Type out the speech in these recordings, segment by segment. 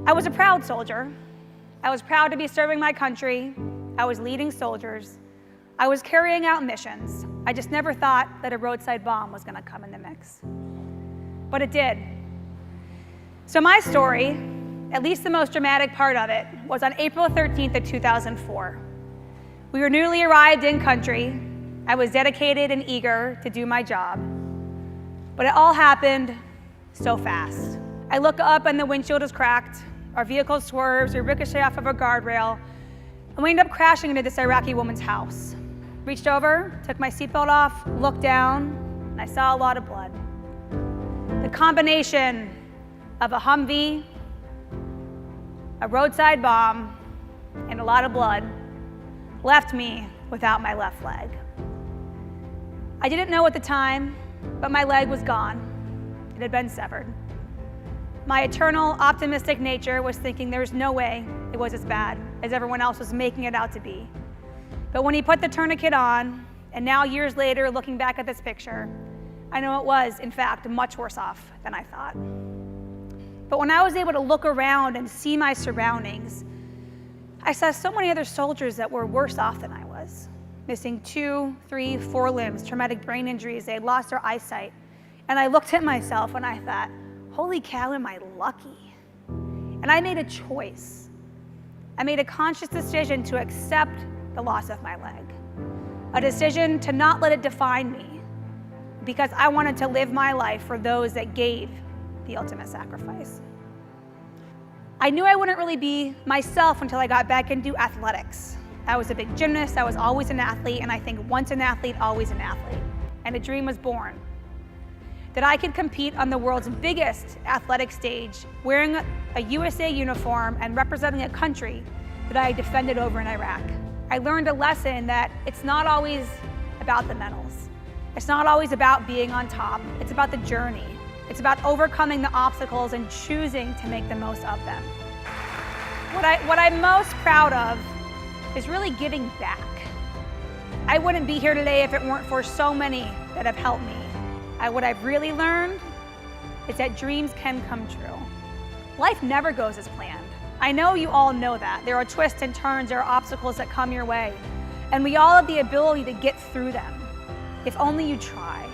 I was a proud soldier. I was proud to be serving my country. I was leading soldiers. I was carrying out missions. I just never thought that a roadside bomb was gonna come in the mix. But it did. So my story, at least the most dramatic part of it, was on April 13th of 2004. We were newly arrived in country. I was dedicated and eager to do my job. But it all happened so fast. I look up and the windshield is cracked. Our vehicle swerves, we ricochet off of a guardrail, and we end up crashing into this Iraqi woman's house. Reached over, took my seatbelt off, looked down, and I saw a lot of blood. The combination of a Humvee, a roadside bomb, and a lot of blood left me without my left leg. I didn't know at the time, but my leg was gone. It had been severed. My eternal optimistic nature was thinking there's no way it was as bad as everyone else was making it out to be. But when he put the tourniquet on, and now years later, looking back at this picture, I know it was, in fact, much worse off than I thought. But when I was able to look around and see my surroundings, I saw so many other soldiers that were worse off than I was. Missing 2, 3, 4 limbs, traumatic brain injuries, they had lost their eyesight. And I looked at myself and I thought, holy cow, am I lucky? And I made a choice. I made a conscious decision to accept the loss of my leg. A decision to not let it define me, because I wanted to live my life for those that gave the ultimate sacrifice. I knew I wouldn't really be myself until I got back into athletics. I was a big gymnast, I was always an athlete, and I think once an athlete, always an athlete. And a dream was born, that I could compete on the world's biggest athletic stage, wearing a USA uniform and representing a country that I had defended over in Iraq. I learned a lesson that it's not always about the medals. It's not always about being on top. It's about the journey. It's about overcoming the obstacles and choosing to make the most of them. What I'm most proud of is really giving back. I wouldn't be here today if it weren't for so many that have helped me. What I've really learned is that dreams can come true. Life never goes as planned. I know you all know that. There are twists and turns, there are obstacles that come your way. And we all have the ability to get through them, if only you try.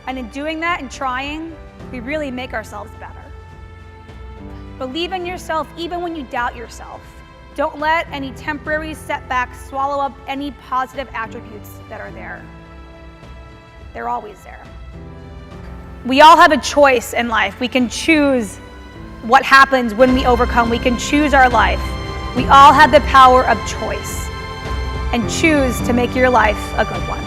And in doing that and trying, we really make ourselves better. Believe in yourself even when you doubt yourself. Don't let any temporary setbacks swallow up any positive attributes that are there. They're always there. We all have a choice in life. We can choose what happens when we overcome. We can choose our life. We all have the power of choice. And choose to make your life a good one.